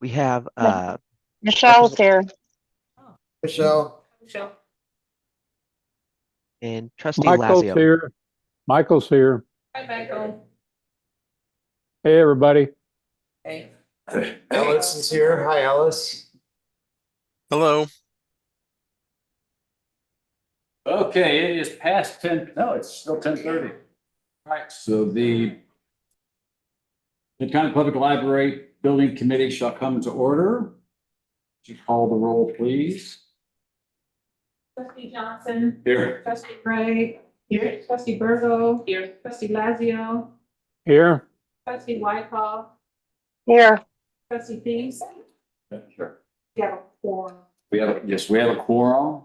We have Michelle's here. Michelle. and Trustee Michael's Lazio. here. Michael's here. Hi, Michael. Hey, everybody. Hey. Alice is here. Hi, Alice. Hello. Okay, it is past 10. No, it's still 10:30. All right, so the County Public Library Building Committee shall come to order. Would you call the roll, please? Trustee Johnson. Here. Trustee Gray. Here. Trustee Virgo. Here. Trustee Lazio. Here. Trustee Wyckoff. Here. Trustee Thies. Sure. You have a quorum. We have a quorum.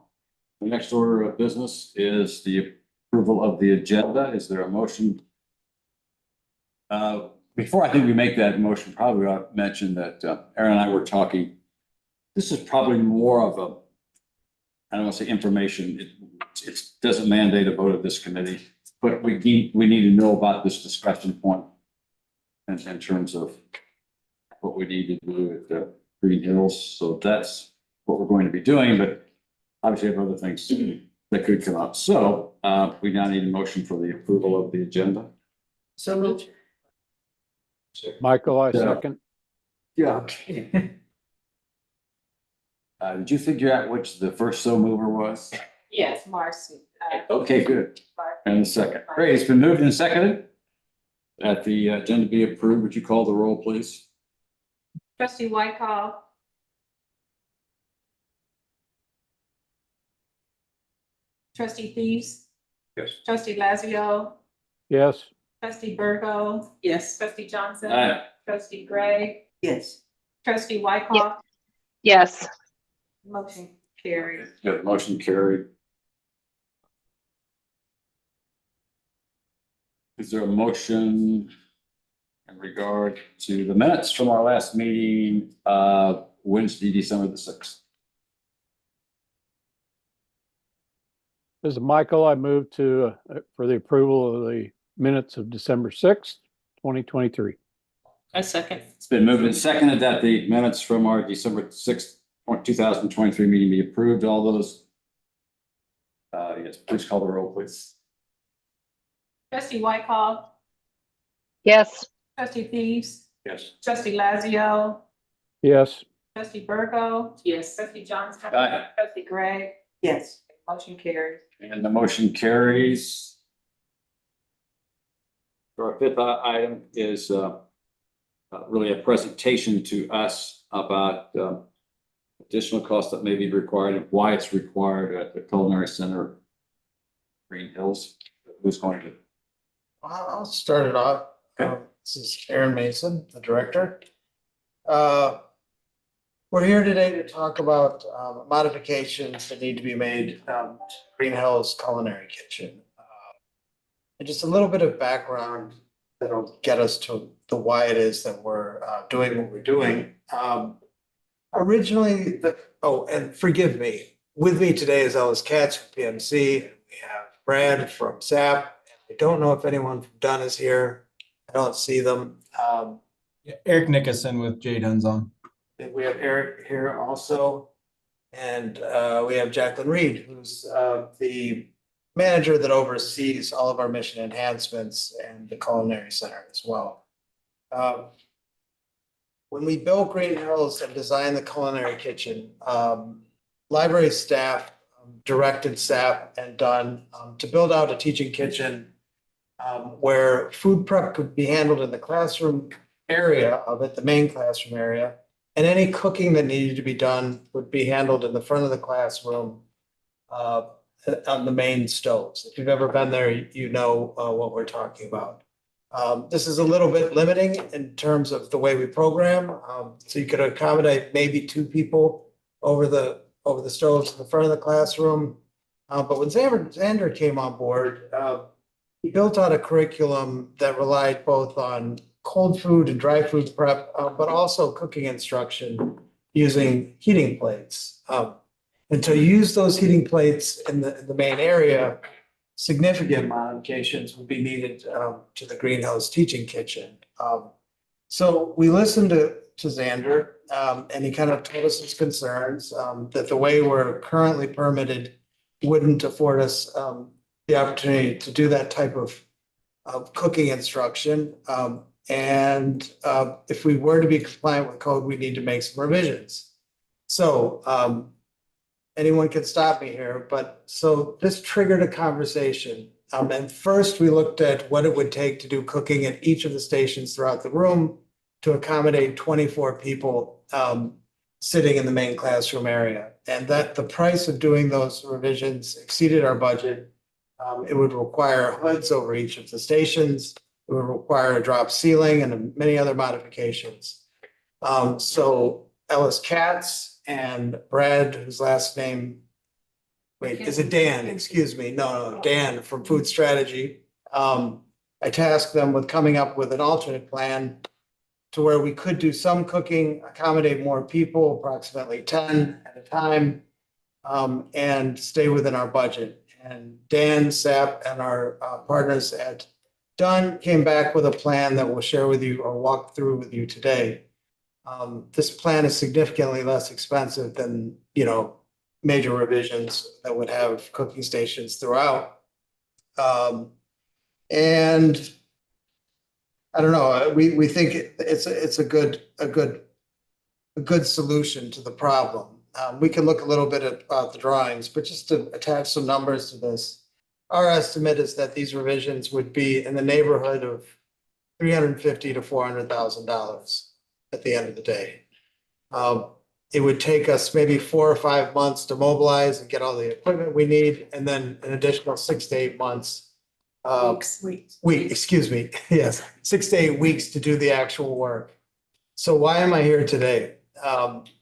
The next order of business is the approval of the agenda. Is there a motion? Before I think we make that motion, probably ought to mention that Aaron and I were talking. This is probably more of a, I don't want to say information. It doesn't mandate a vote of this committee, but we need to know about this discussion point in terms of what we need to do at the Green Hills. So that's what we're going to be doing, but obviously have other things that could come up. So we now need a motion for the approval of the agenda. So moved. Michael, I Yeah. second. Yeah. Did you figure out which the first so mover was? Yes, Marcy. Okay, good. And the second. Great. It's been moved and seconded that the agenda be approved. Would you call the roll, please? Trustee Wyckoff. Trustee Thies. Yes. Trustee Lazio. Yes. Trustee Virgo. Yes. Trustee Johnson. Aye. Trustee Gray. Yes. Trustee Wyckoff. Yes. Motion carried. Good. Motion carried. Is there a motion in regard to the minutes from our last meeting, Wednesday, December the 6th? This is Michael. I move to for the approval of the minutes of December 6th, 2023. A second. It's been moved and seconded that the minutes from our December 6th, 2023 meeting be approved. All those. Yes, please call the roll, please. Trustee Wyckoff. Yes. Trustee Thies. Yes. Trustee Lazio. Yes. Trustee Virgo. Yes. Trustee Johnson. Aye. Trustee Gray. Yes. Motion carries. And the motion carries. Our fifth item is really a presentation to us about additional costs that may be required and why it's required at the Culinary Center, Green Hills. Who's going to? I'll start it off. Okay. This is Aaron Mason, the director. We're here today to talk about modifications that need to be made to Green Hills Culinary Kitchen. And just a little bit of background that'll get us to the why it is that we're doing what we're doing. Originally, and forgive me, with me today is Ellis Katz from PMC. We have Brad from SAP. I don't know if anyone from Dunn is here. I don't see them. Eric Nickerson with Jade Hunzon. We have Eric here also. And we have Jacqueline Reed, who's the manager that oversees all of our mission enhancements and the Culinary Center as well. When we built Green Hills and designed the Culinary Kitchen, library staff directed SAP and Dunn to build out a teaching kitchen where food prep could be handled in the classroom area of it, the main classroom area, and any cooking that needed to be done would be handled in the front of the classroom on the main stoves. If you've ever been there, you know what we're talking about. This is a little bit limiting in terms of the way we program. So you could accommodate maybe 2 people over the stoves in the front of the classroom. But when Xander came on board, he built out a curriculum that relied both on cold food and dry food prep, but also cooking instruction using heating plates. And to use those heating plates in the main area, significant modifications would be needed to the Greenhouse Teaching Kitchen. So we listened to Xander. and he kind of told us his concerns, that the way we're currently permitted wouldn't afford us, the opportunity to do that type of cooking instruction. If we were to be compliant with code, we need to make some revisions. So, anyone can stop me here, but so this triggered a conversation. And first we looked at what it would take to do cooking at each of the stations throughout the room to accommodate 24 people, sitting in the main classroom area. And that the price of doing those revisions exceeded our budget. It would require hoods over each of the stations. It would require a drop ceiling and many other modifications. So Ellis Katz and Brad, whose last name, wait, is it Dan? Excuse me. No, Dan from Food Strategy. I tasked them with coming up with an alternate plan to where we could do some cooking, accommodate more people, approximately 10 at a time, and stay within our budget. And Dan Sapp and our partners at Dunn came back with a plan that we'll share with you or walk through with you today. This plan is significantly less expensive than, major revisions that would have cooking stations throughout. And I don't know, we think it's a good solution to the problem. We can look a little bit at the drawings, but just to attach some numbers to this, our estimate is that these revisions would be in the neighborhood of $350,000 to $400,000 at the end of the day. It would take us maybe 4 or 5 months to mobilize and get all the equipment we need, and then an additional 6 to 8 months. Excuse me, yes, 6 to 8 weeks to do the actual work. So why am I here today?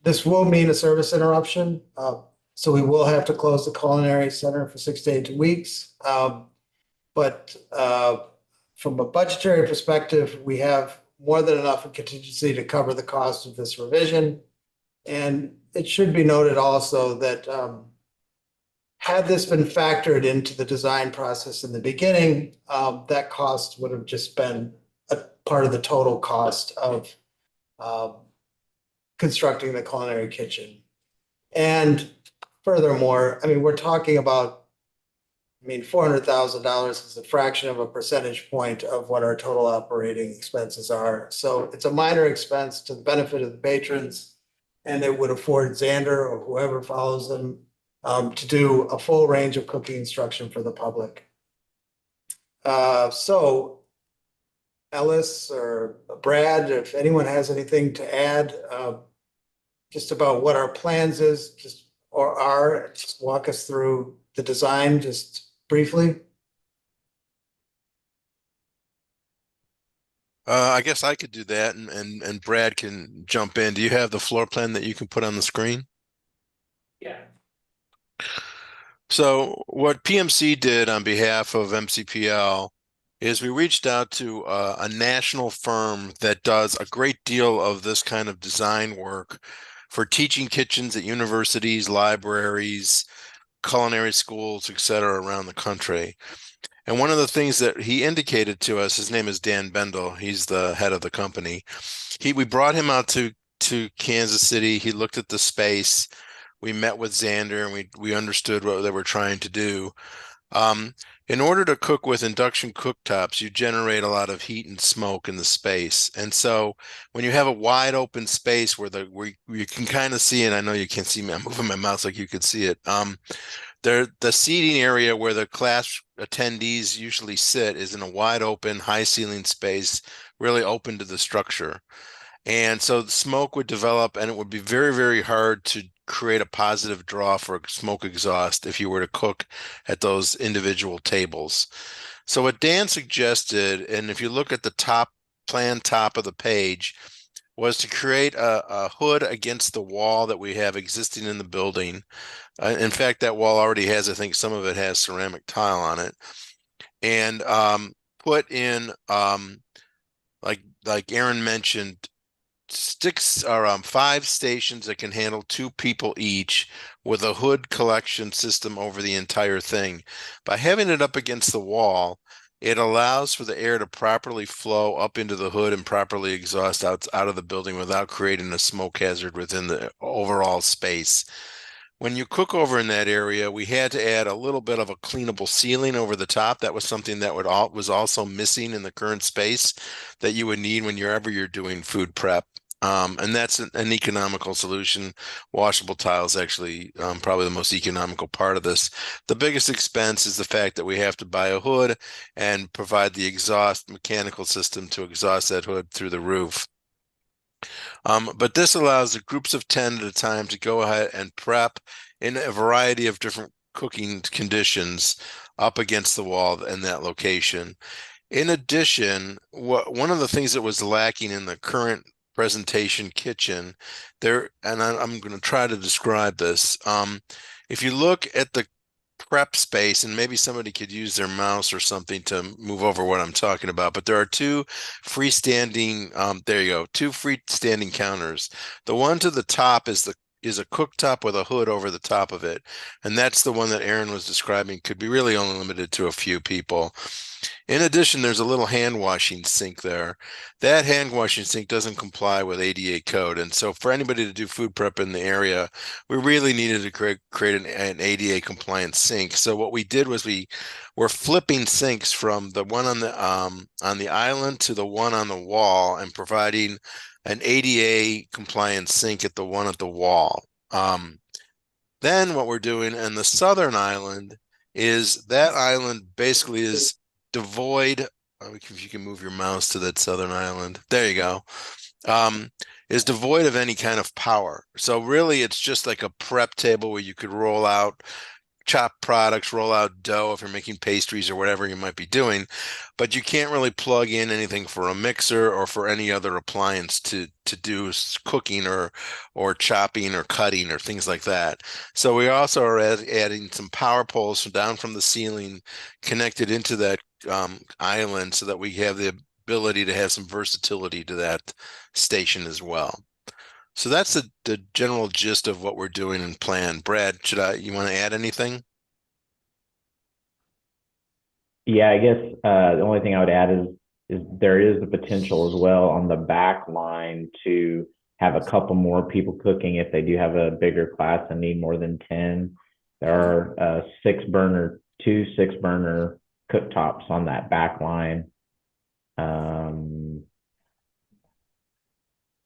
This will mean a service interruption. So we will have to close the culinary center for 6 to 8 weeks. But from a budgetary perspective, we have more than enough in contingency to cover the cost of this revision. And it should be noted also that had this been factored into the design process in the beginning, that cost would have just been a part of the total cost of constructing the culinary kitchen. And furthermore, we're talking about, $400,000 is a fraction of a percentage point of what our total operating expenses are. So it's a minor expense to the benefit of the patrons, and it would afford Xander or whoever follows them to do a full range of cooking instruction for the public. So Ellis or Brad, if anyone has anything to add, just about what our plans is, just walk us through the design just briefly. I guess I could do that and Brad can jump in. Do you have the floor plan that you can put on the screen? Yeah. So what PMC did on behalf of MCPL is we reached out to a national firm that does a great deal of this kind of design work for teaching kitchens at universities, libraries, culinary schools, etc., around the country. And one of the things that he indicated to us, his name is Dan Bendel, he's the head of the company. We brought him out to Kansas City. He looked at the space. We met with Xander and we understood what they were trying to do. In order to cook with induction cooktops, you generate a lot of heat and smoke in the space. And so when you have a wide open space where you can kind of see it, I know you can't see me, I'm moving my mouth like you could see it. The seating area where the class attendees usually sit is in a wide open, high ceiling space, really open to the structure. And so the smoke would develop and it would be very, very hard to create a positive draw for smoke exhaust if you were to cook at those individual tables. So what Dan suggested, and if you look at the top of the page, was to create a hood against the wall that we have existing in the building. In fact, that wall already has, I think some of it has ceramic tile on it. And put in, like Aaron mentioned, 5 stations that can handle 2 people each with a hood collection system over the entire thing. By having it up against the wall, It allows for the air to properly flow up into the hood and properly exhaust out of the building without creating a smoke hazard within the overall space. When you cook over in that area, we had to add a little bit of a cleanable ceiling over the top. That was something that was also missing in the current space that you would need whenever you're doing food prep. And that's an economical solution. Washable tile is actually probably the most economical part of this. The biggest expense is the fact that we have to buy a hood and provide the exhaust mechanical system to exhaust that hood through the roof. But this allows the groups of 10 at a time to go ahead and prep in a variety of different cooking conditions up against the wall in that location. In addition, one of the things that was lacking in the current presentation kitchen there, and I'm going to try to describe this. If you look at the prep space, and maybe somebody could use their mouse or something to move over what I'm talking about, but there are two freestanding, there you go, two freestanding counters. The one to the top is a cooktop with a hood over the top of it. And that's the one that Aaron was describing, could be really only limited to a few people. In addition, there's a little hand washing sink there. That hand washing sink doesn't comply with ADA code. And so for anybody to do food prep in the area, we really needed to create an ADA compliant sink. So what we did was we were flipping sinks from the one on the island to the one on the wall and providing an ADA compliant sink at the one at the wall. Then what we're doing in the southern island is that island basically is devoid. If you can move your mouse to that southern island, there you go. Is devoid of any kind of power. So really, it's just like a prep table where you could roll out chopped products, roll out dough if you're making pastries or whatever you might be doing, but you can't really plug in anything for a mixer or for any other appliance to do cooking or chopping or cutting or things like that. So we also are adding some power poles down from the ceiling connected into that island so that we have the ability to have some versatility to that station as well. So that's the general gist of what we're doing and plan. Brad, you want to add anything? Yeah, I guess the only thing I would add is there is the potential as well on the back line to have a couple more people cooking if they do have a bigger class and need more than 10. There are two 6-burner cooktops on that back line.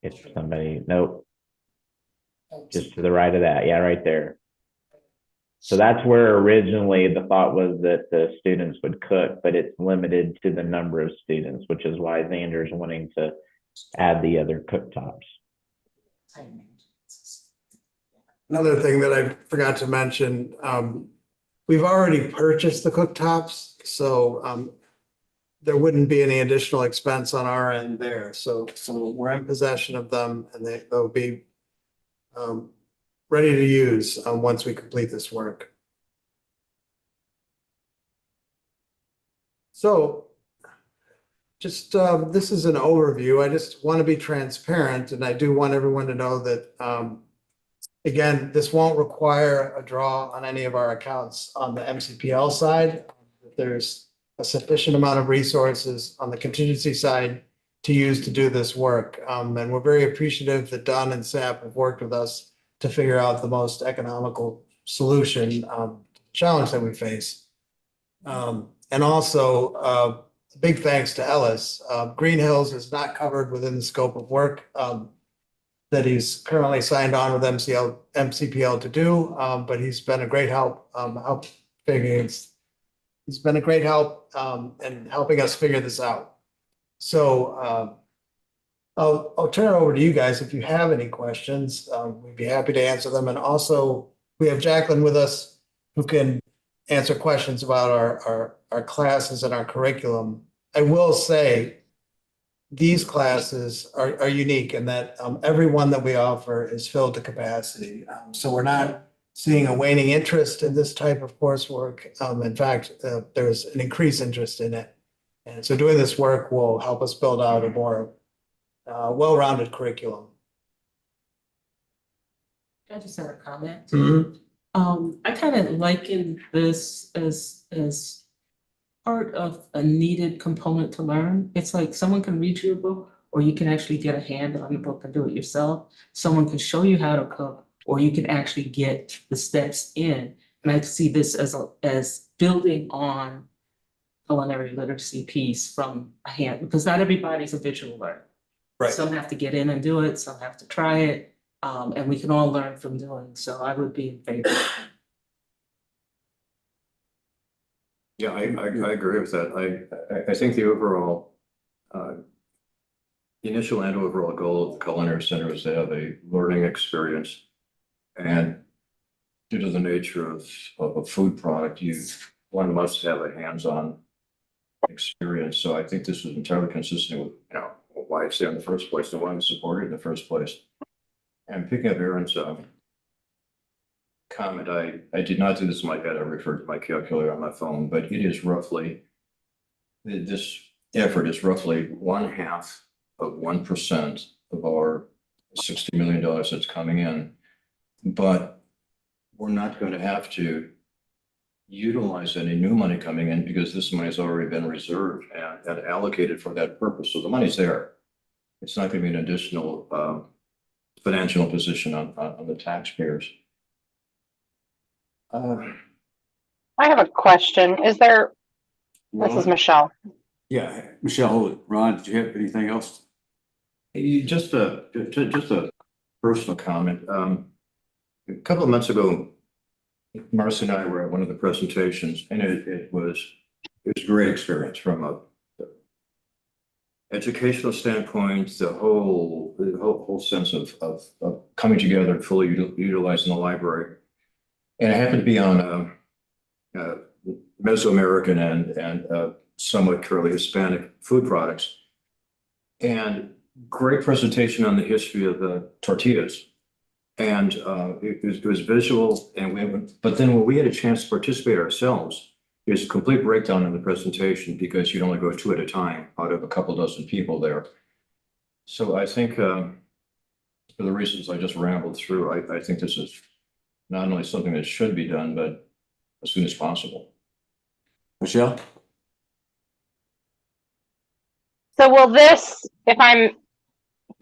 If somebody, nope, just to the right of that. Yeah, right there. So that's where originally the thought was that the students would cook, but it's limited to the number of students, which is why Xander's wanting to add the other cooktops. Another thing that I forgot to mention, we've already purchased the cooktops, so there wouldn't be any additional expense on our end there. So we're in possession of them, and they'll be ready to use once we complete this work. So just this is an overview. I just want to be transparent, and I do want everyone to know that again, this won't require a draw on any of our accounts on the MCPL side. There's a sufficient amount of resources on the contingency side to use to do this work. And we're very appreciative that Don and SAP have worked with us to figure out the most economical solution challenge that we face. And also, big thanks to Ellis. Green Hills is not covered within the scope of work that he's currently signed on with MCPL to do, but he's been a great help He's been a great help in helping us figure this out. So I'll turn it over to you guys. If you have any questions, we'd be happy to answer them. And also, we have Jacqueline with us who can answer questions about our classes and our curriculum. I will say these classes are unique in that every one that we offer is filled to capacity. So we're not seeing a waning interest in this type of coursework. In fact, there's an increased interest in it. And so doing this work will help us build out a more well-rounded curriculum. I just have a comment. Mhm. I kind of liken this as part of a needed component to learn. It's like someone can read you a book, or you can actually get a hand on a book and do it yourself. Someone can show you how to cook, or you can actually get the steps in. And I see this as building on culinary literacy piece from a hand, because not everybody's a visual learner. Right. Some have to get in and do it, some have to try it, and we can all learn from doing. So I would be in favor. Yeah, I agree with that. I think the overall, the initial and overall goal of the Culinary Center is to have a learning experience. And due to the nature of a food product, one must have a hands-on experience. So I think this is entirely consistent with, why it's there in the first place, and why I'm supported in the first place. And picking up Aaron's comment, I did not do this in my head. I referred to my calculator on my phone, but it is roughly, this effort is roughly 0.5% of our $60 million that's coming in. But we're not going to have to utilize any new money coming in because this money has already been reserved and allocated for that purpose. So the money's there. It's not going to be an additional financial position on the taxpayers. I have a question. This is Michelle. Yeah, Michelle, Ron, did you have anything else? Just a personal comment. A couple of months ago, Marcy and I were at one of the presentations, and it was a great experience from a educational standpoint. The whole sense of coming together and fully utilizing the library. And it happened to be on Mesoamerican and somewhat curly Hispanic food products. And great presentation on the history of the tortillas. And it was visual, but then when we had a chance to participate ourselves, there's a complete breakdown in the presentation because you'd only go 2 at a time out of a couple dozen people there. So I think for the reasons I just rambled through, I think this is not only something that should be done, but as soon as possible. Michelle? So will this, if I'm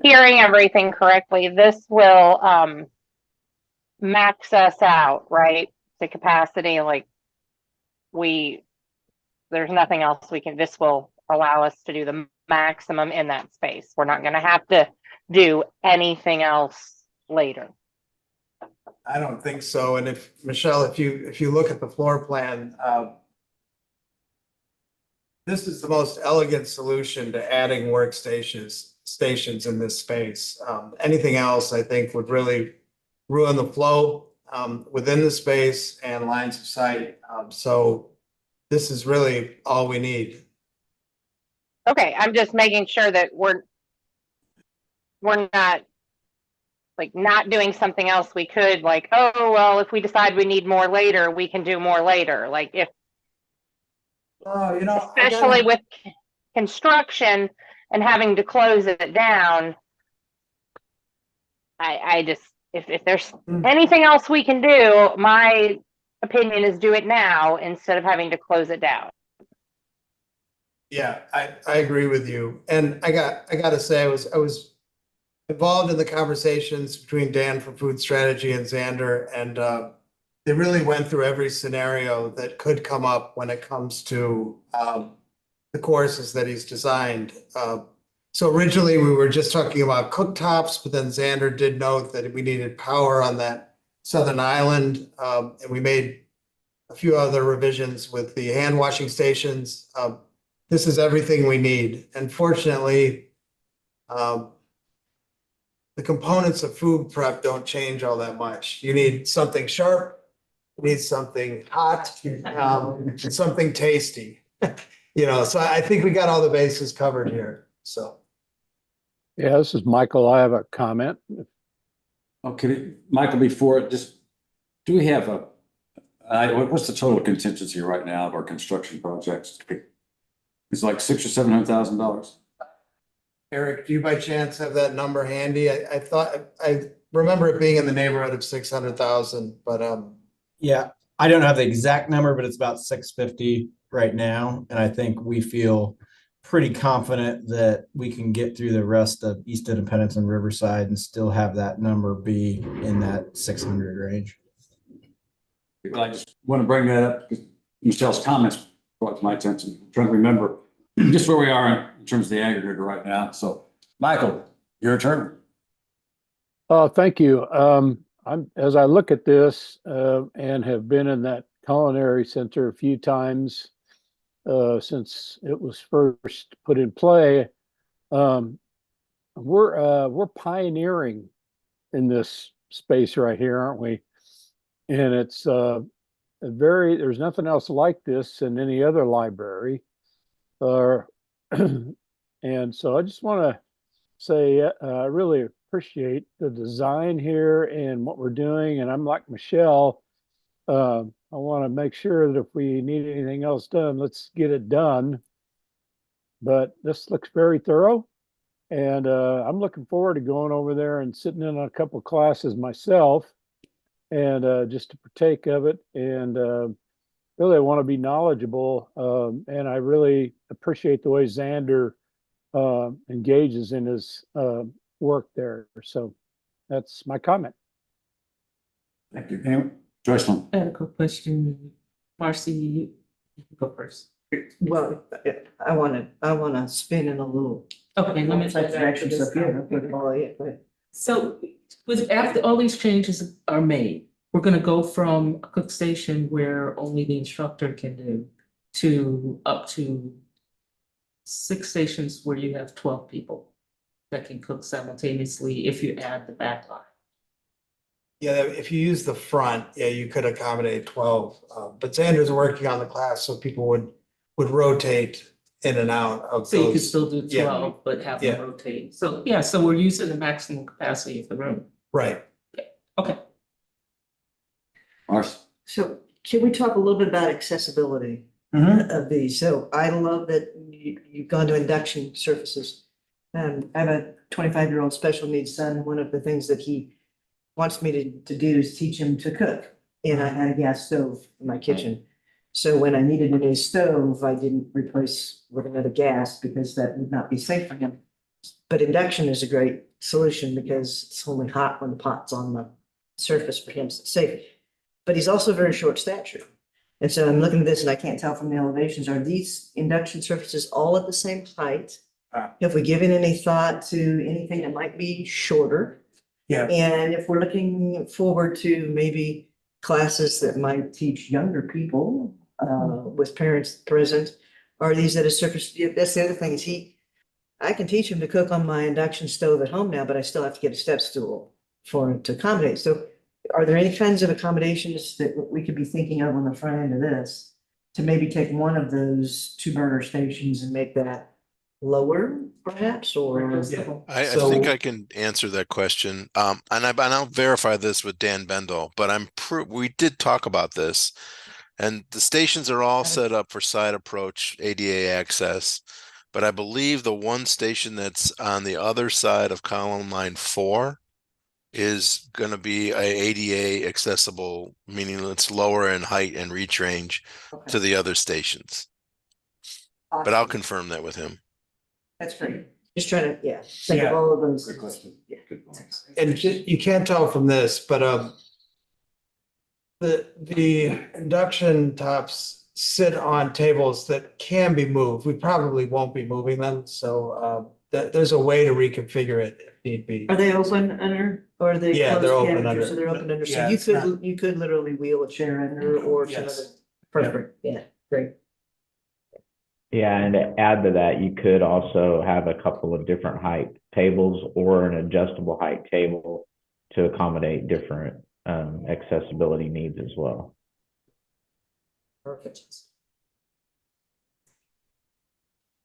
hearing everything correctly, this will max us out, right? The capacity, like there's nothing else this will allow us to do the maximum in that space. We're not going to have to do anything else later. I don't think so. And Michelle, if you look at the floor plan, this is the most elegant solution to adding stations in this space. Anything else, I think, would really ruin the flow within the space and lines of sight. So this is really all we need. Okay, I'm just making sure that we're not not doing something else. We could oh, well, if we decide we need more later, we can do more later. Especially with construction and having to close it down. I just, if there's anything else we can do, my opinion is do it now instead of having to close it down. Yeah, I agree with you. And I got to say, I was involved in the conversations between Dan from Food Strategy and Xander, and they really went through every scenario that could come up when it comes to the courses that he's designed. So originally we were just talking about cooktops, but then Xander did note that we needed power on that southern island. And we made a few other revisions with the hand washing stations. This is everything we need. And fortunately, the components of food prep don't change all that much. You need something sharp, you need something hot, and something tasty. So I think we got all the bases covered here. So. Yeah, this is Michael. I have a comment. Okay, Michael, before just, do we have what's the total contingency right now of our construction projects? It's like $600,000 or $700,000. Eric, do you by chance have that number handy? I thought I remember it being in the neighborhood of 600,000, but Yeah, I don't have the exact number, but it's about 650 right now, and I think we feel pretty confident that we can get through the rest of East Independence and Riverside and still have that number be in that 600 range. Well, I just want to bring that up because Michelle's comments brought to my attention. I'm trying to remember just where we are in terms of the aggregate right now. So, Michael, your turn. Thank you. As I look at this, and have been in that culinary center a few times, since it was first put in play, we're pioneering in this space right here, aren't we? And it's there's nothing else like this in any other library. And so I just want to say I really appreciate the design here and what we're doing. And I'm like Michelle, I want to make sure that if we need anything else done, let's get it done. But this looks very thorough. And I'm looking forward to going over there and sitting in on a couple of classes myself and just to partake of it. And really, I want to be knowledgeable. And I really appreciate the way Xander engages in his work there. So that's my comment. Thank you. Anyone? Joycelyn. I had a quick question. Marcy, you can go first. Well, I wanna spin in a little. Okay, let me try direction, to so if you have a follow it, but. So with after all these changes are made, we're gonna go from a cook station where only the instructor can do to up to 6 stations where you have 12 people that can cook simultaneously if you add the back line. Yeah, if you use the front, yeah, you could accommodate 12. But Xander's working on the class, so people would rotate in and out of So you could those. still do Yeah. 12, but have Yeah. them rotate. So yeah, so we're using the maximum capacity of the room. Right. Okay. Marcy. So can we talk a little bit about accessibility of these? So I love that you've gone to induction surfaces. I have a 25-year-old special needs son. One of the things that he wants me to do is teach him to cook. And I had a gas stove in my kitchen. So when I needed a new stove, I didn't replace with another gas because that would not be safe for him. But induction is a great solution because it's only hot when the pot's on the surface for him, so it's safe. But he's also very short stature. And so I'm looking at this and I can't tell from the elevations, are these induction surfaces all at the same height? Have we given any thought to anything that might be shorter? Yeah. And if we're looking forward to maybe classes that might teach younger people with parents present, are these at a surface? That's the other thing is I can teach him to cook on my induction stove at home now, but I still have to get a step stool for him to accommodate. So are there any kinds of accommodations that we could be thinking of on the front end of this to maybe take one of those 2 burner stations and make that lower perhaps, or? I So- think I can answer that question. And I'll verify this with Dan Bendel, but we did talk about this. And the stations are all set up for side approach ADA access. But I believe the one station that's on the other side of column line 4 is going to be a ADA accessible, meaning it's lower in height and reach range to the other stations. But I'll confirm that with him. That's great. Just trying to, think of all of those. Good question. Yeah. Good point. And you can't tell from this, but the induction tops sit on tables that can be moved. We probably won't be moving them, so there's a way to reconfigure it if need be. Are they open under, or are they? Yeah, they're closed open cabinets, under. So they're open under, so Yeah, you it's not- could, you could literally wheel a chair under or some Yes. other. Perfect, yeah, great. Yeah, and to add to that, you could also have a couple of different height tables or an adjustable height table to accommodate different accessibility needs as well. Perfect.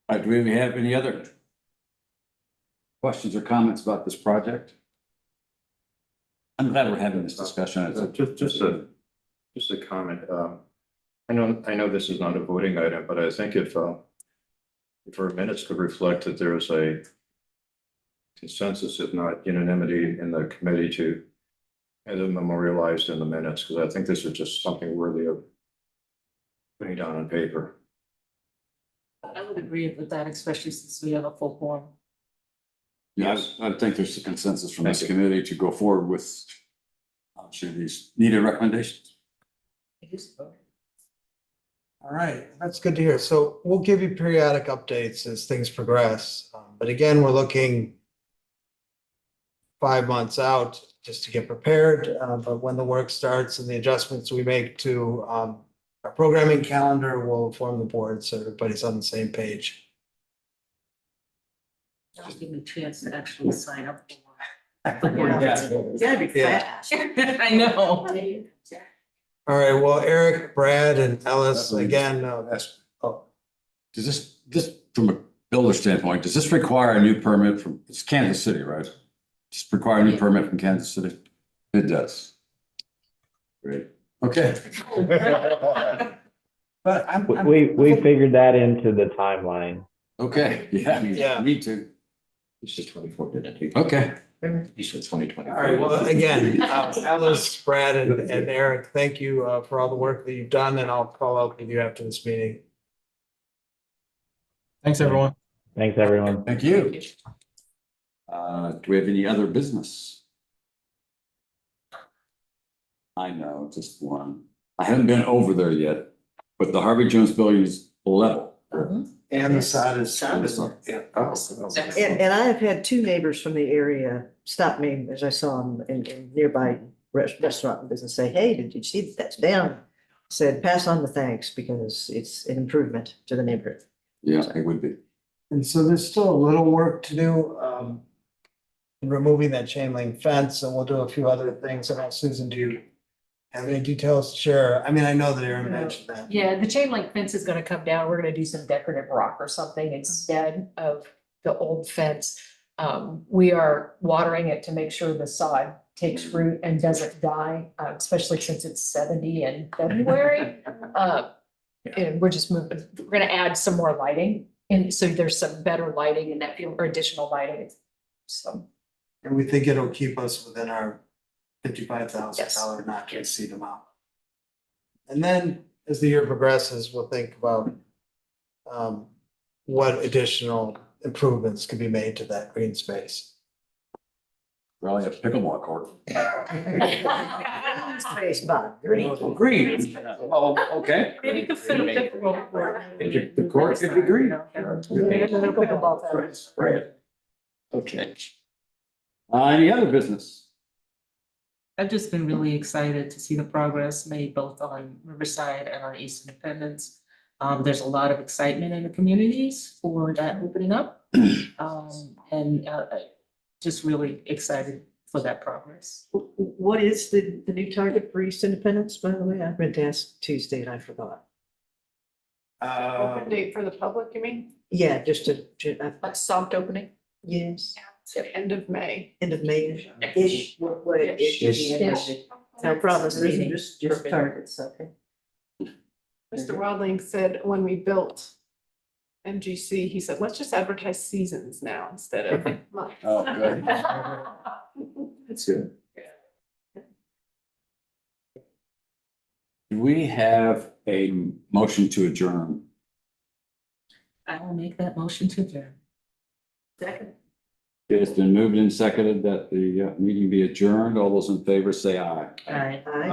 All right, do we have any other questions or comments about this project? I'm glad we're having this discussion. Just a comment. I know this is not a voting item, but I think if our minutes could reflect that there is a consensus, if not unanimity, in the committee to have them memorialized in the minutes, because I think this is just something worthy of putting down on paper. I would agree with that, especially since we have a full quorum. Yeah, I think there's a consensus from this committee to go forward with these needed recommendations. All right, that's good to hear. So we'll give you periodic updates as things progress. But again, we're looking 5 months out just to get prepared. But when the work starts and the adjustments we make to our programming calendar will inform the board so everybody's on the same page. That'll give me a chance to actually sign up. You gotta be Yeah. fast. I know. All right, well, Eric, Brad and Ellis, again, That's, oh, does this from a builder standpoint, does this require a new permit from, it's Kansas City, right? Just require a new permit from Kansas City? It does. Great. Okay. but I'm We figured that into the timeline. Okay, yeah, Yeah. me too. It's just 24, didn't it? Okay. You said 2020. all right, well, again, Ellis, Brad and Eric, thank you for all the work that you've done and I'll call out with you after this meeting. Thanks, everyone. Thanks, everyone. Thank you. Do we have any other business? I know, just one. I haven't been over there yet, but the Harvey Jones building is level. And the sod is. Yeah. And I have had two neighbors from the area stop me as I saw them in nearby restaurant and business, say, hey, did you see that that's down? Said, pass on the thanks because it's an improvement to the neighborhood. Yeah, it would be. And so there's still a little work to do, in removing that chain link fence, and we'll do a few other things. And Susan, do you have any details to share? I mean, I know that Aaron mentioned that. Yeah, the chain link fence is gonna come down. We're gonna do some decorative rock or something instead of the old fence. We are watering it to make sure the sod takes root and doesn't die, especially since it's 70 in February. And we're just moving, we're gonna add some more lighting. And so there's some better lighting in that field or additional lighting. So, And we think it'll keep us within our $55,000 not to exceed amount. And then as the year progresses, we'll think about what additional improvements can be made to that green space. Probably a pickleball court. Space, Bob, green. Green. Oh, okay. Maybe you could fit a pickleball court. The court could be green. Pickleball. Right. Okay. Any other business? I've just been really excited to see the progress made both on Riverside and on East Independence. There's a lot of excitement in the communities for that opening up. Just really excited for that progress. What is the new target for East Independence, by the way? I meant to ask Tuesday and I forgot. Open date for the public, you mean? Yeah, just to, Like soft opening? yes, It's the end of May. end of May-ish, what ish? Ish. No problem, just targets, okay. Mr. Wildling said when we built MGC, he said, let's just advertise seasons now instead of months. Oh, good. That's good. Do we have a motion to adjourn? I will make that motion to adjourn. Second. It's been moved and seconded that the meeting be adjourned. All those in favor say aye. All right. Aye.